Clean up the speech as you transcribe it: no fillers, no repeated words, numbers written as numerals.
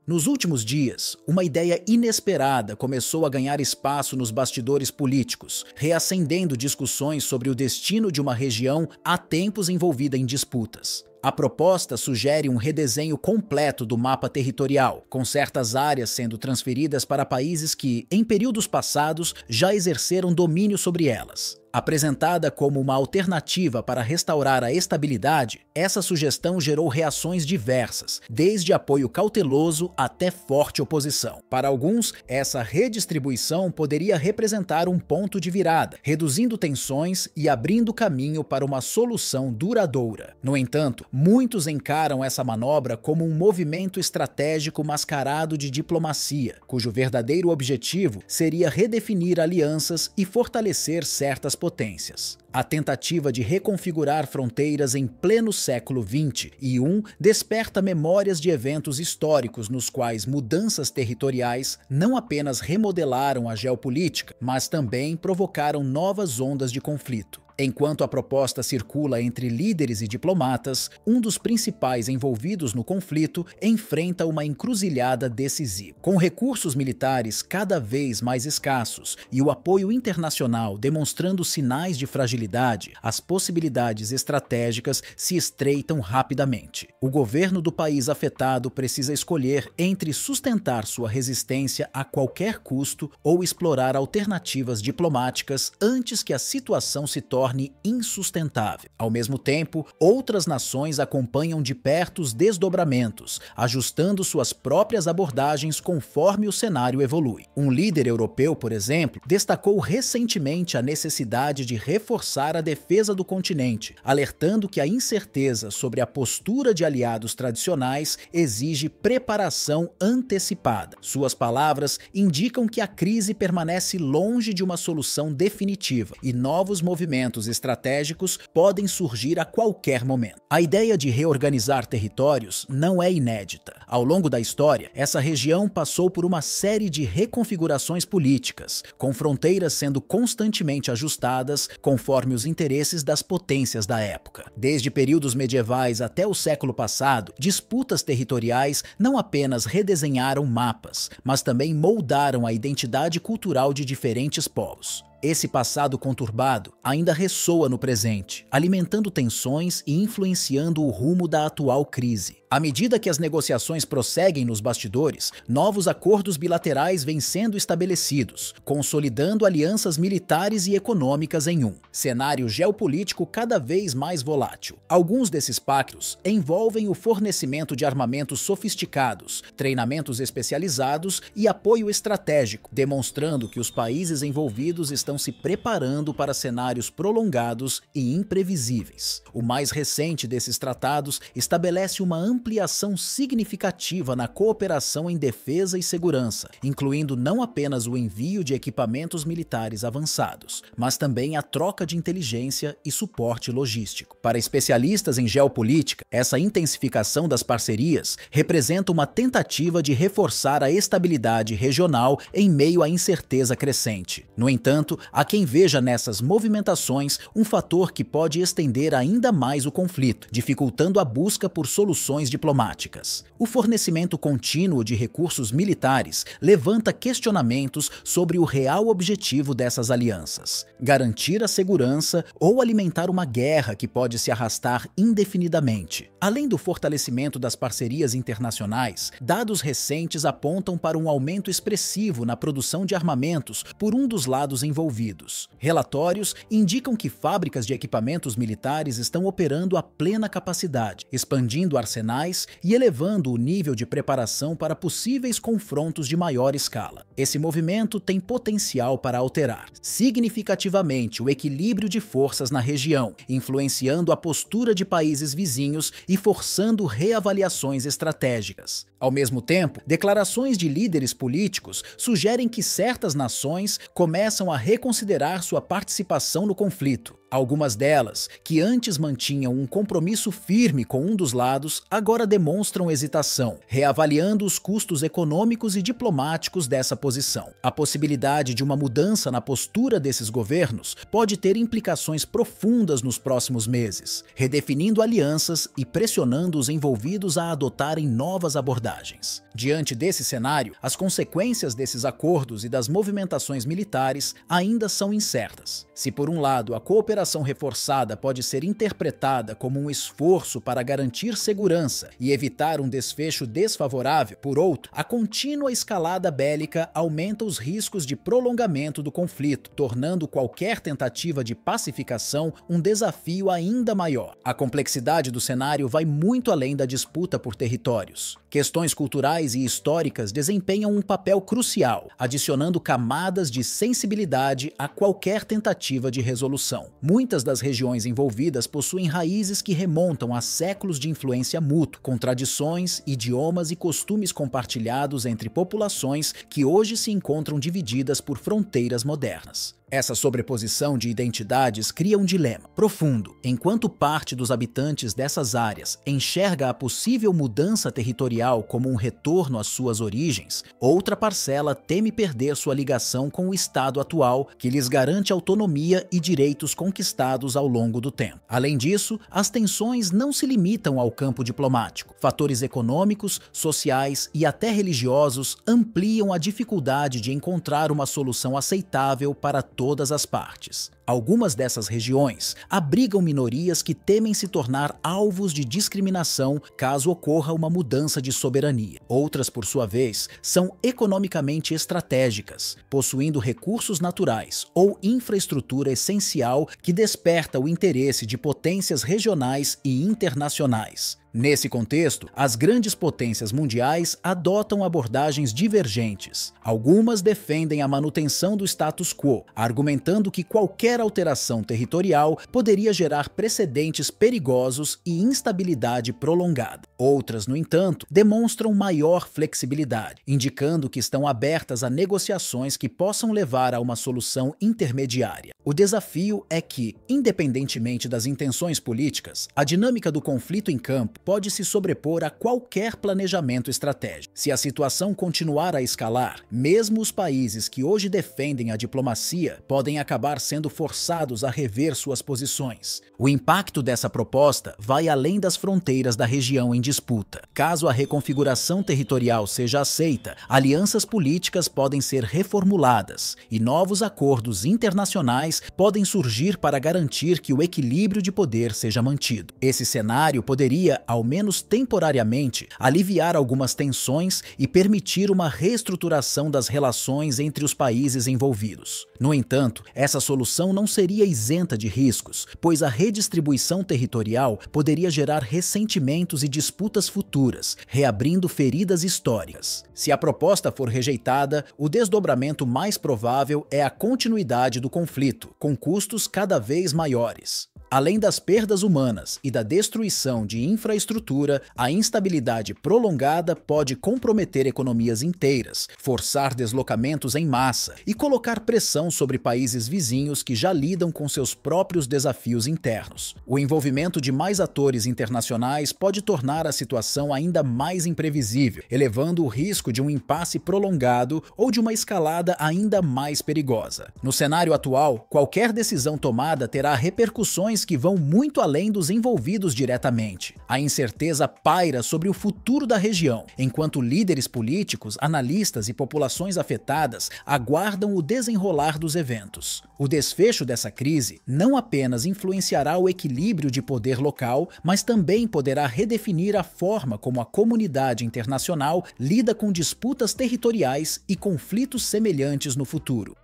Nos últimos dias, uma ideia inesperada começou a ganhar espaço nos bastidores políticos, reacendendo discussões sobre o destino de uma região há tempos envolvida em disputas. A proposta sugere um redesenho completo do mapa territorial, com certas áreas sendo transferidas para países que, em períodos passados, já exerceram domínio sobre elas. Apresentada como uma alternativa para restaurar a estabilidade, essa sugestão gerou reações diversas, desde apoio cauteloso até forte oposição. Para alguns, essa redistribuição poderia representar um ponto de virada, reduzindo tensões e abrindo caminho para uma solução duradoura. No entanto, muitos encaram essa manobra como um movimento estratégico mascarado de diplomacia, cujo verdadeiro objetivo seria redefinir alianças e fortalecer certas potências. A tentativa de reconfigurar fronteiras em pleno século XXI desperta memórias de eventos históricos nos quais mudanças territoriais não apenas remodelaram a geopolítica, mas também provocaram novas ondas de conflito. Enquanto a proposta circula entre líderes e diplomatas, um dos principais envolvidos no conflito enfrenta uma encruzilhada decisiva. Com recursos militares cada vez mais escassos e o apoio internacional demonstrando sinais de fragilidade, as possibilidades estratégicas se estreitam rapidamente. O governo do país afetado precisa escolher entre sustentar sua resistência a qualquer custo ou explorar alternativas diplomáticas antes que a situação se torne insustentável. Ao mesmo tempo, outras nações acompanham de perto os desdobramentos, ajustando suas próprias abordagens conforme o cenário evolui. Um líder europeu, por exemplo, destacou recentemente a necessidade de reforçar a defesa do continente, alertando que a incerteza sobre a postura de aliados tradicionais exige preparação antecipada. Suas palavras indicam que a crise permanece longe de uma solução definitiva e novos movimentos estratégicos podem surgir a qualquer momento. A ideia de reorganizar territórios não é inédita. Ao longo da história, essa região passou por uma série de reconfigurações políticas, com fronteiras sendo constantemente ajustadas conforme os interesses das potências da época. Desde períodos medievais até o século passado, disputas territoriais não apenas redesenharam mapas, mas também moldaram a identidade cultural de diferentes povos. Esse passado conturbado ainda ressoa no presente, alimentando tensões e influenciando o rumo da atual crise. À medida que as negociações prosseguem nos bastidores, novos acordos bilaterais vêm sendo estabelecidos, consolidando alianças militares e econômicas em um cenário geopolítico cada vez mais volátil. Alguns desses pactos envolvem o fornecimento de armamentos sofisticados, treinamentos especializados e apoio estratégico, demonstrando que os países envolvidos estão se preparando para cenários prolongados e imprevisíveis. O mais recente desses tratados estabelece uma ampliação significativa na cooperação em defesa e segurança, incluindo não apenas o envio de equipamentos militares avançados, mas também a troca de inteligência e suporte logístico. Para especialistas em geopolítica, essa intensificação das parcerias representa uma tentativa de reforçar a estabilidade regional em meio à incerteza crescente. No entanto, há quem veja nessas movimentações um fator que pode estender ainda mais o conflito, dificultando a busca por soluções diplomáticas. O fornecimento contínuo de recursos militares levanta questionamentos sobre o real objetivo dessas alianças: garantir a segurança ou alimentar uma guerra que pode se arrastar indefinidamente. Além do fortalecimento das parcerias internacionais, dados recentes apontam para um aumento expressivo na produção de armamentos por um dos lados envolvidos. Relatórios indicam que fábricas de equipamentos militares estão operando a plena capacidade, expandindo arsenais e elevando o nível de preparação para possíveis confrontos de maior escala. Esse movimento tem potencial para alterar significativamente o equilíbrio de forças na região, influenciando a postura de países vizinhos e forçando reavaliações estratégicas. Ao mesmo tempo, declarações de líderes políticos sugerem que certas nações começam a reconsiderar sua participação no conflito, Algumas delas, que antes mantinham um compromisso firme com um dos lados, agora demonstram hesitação, reavaliando os custos econômicos e diplomáticos dessa posição. A possibilidade de uma mudança na postura desses governos pode ter implicações profundas nos próximos meses, redefinindo alianças e pressionando os envolvidos a adotarem novas abordagens. Diante desse cenário, as consequências desses acordos e das movimentações militares ainda são incertas. Se por um lado a cooperação reforçada pode ser interpretada como um esforço para garantir segurança e evitar um desfecho desfavorável, por outro, a contínua escalada bélica aumenta os riscos de prolongamento do conflito, tornando qualquer tentativa de pacificação um desafio ainda maior. A complexidade do cenário vai muito além da disputa por territórios. Questões culturais e históricas desempenham um papel crucial, adicionando camadas de sensibilidade a qualquer tentativa de resolução. Muitas das regiões envolvidas possuem raízes que remontam a séculos de influência mútua, com tradições, idiomas e costumes compartilhados entre populações que hoje se encontram divididas por fronteiras modernas. Essa sobreposição de identidades cria um dilema profundo. Enquanto parte dos habitantes dessas áreas enxerga a possível mudança territorial como um retorno às suas origens, outra parcela teme perder sua ligação com o estado atual, que lhes garante autonomia e direitos conquistados ao longo do tempo. Além disso, as tensões não se limitam ao campo diplomático. Fatores econômicos, sociais e até religiosos ampliam a dificuldade de encontrar uma solução aceitável para todas as partes. Algumas dessas regiões abrigam minorias que temem se tornar alvos de discriminação caso ocorra uma mudança de soberania. Outras, por sua vez, são economicamente estratégicas, possuindo recursos naturais ou infraestrutura essencial que desperta o interesse de potências regionais e internacionais. Nesse contexto, as grandes potências mundiais adotam abordagens divergentes. Algumas defendem a manutenção do status quo, argumentando que qualquer alteração territorial poderia gerar precedentes perigosos e instabilidade prolongada. Outras, no entanto, demonstram maior flexibilidade, indicando que estão abertas a negociações que possam levar a uma solução intermediária. O desafio é que, independentemente das intenções políticas, a dinâmica do conflito em campo pode se sobrepor a qualquer planejamento estratégico. Se a situação continuar a escalar, mesmo os países que hoje defendem a diplomacia podem acabar sendo forçados a rever suas posições. O impacto dessa proposta vai além das fronteiras da região em disputa. Caso a reconfiguração territorial seja aceita, alianças políticas podem ser reformuladas e novos acordos internacionais podem surgir para garantir que o equilíbrio de poder seja mantido. Esse cenário poderia, ao menos temporariamente, aliviar algumas tensões e permitir uma reestruturação das relações entre os países envolvidos. No entanto, essa solução não seria isenta de riscos, pois a redistribuição territorial poderia gerar ressentimentos e disputas futuras, reabrindo feridas históricas. Se a proposta for rejeitada, o desdobramento mais provável é a continuidade do conflito, com custos cada vez maiores. Além das perdas humanas e da destruição de infraestrutura, a instabilidade prolongada pode comprometer economias inteiras, forçar deslocamentos em massa e colocar pressão sobre países vizinhos que já lidam com seus próprios desafios internos. O envolvimento de mais atores internacionais pode tornar a situação ainda mais imprevisível, elevando o risco de um impasse prolongado ou de uma escalada ainda mais perigosa. No cenário atual, qualquer decisão tomada terá repercussões que vão muito além dos envolvidos diretamente. A incerteza paira sobre o futuro da região, enquanto líderes políticos, analistas e populações afetadas aguardam o desenrolar dos eventos. O desfecho dessa crise não apenas influenciará o equilíbrio de poder local, mas também poderá redefinir a forma como a comunidade internacional lida com disputas territoriais e conflitos semelhantes no futuro.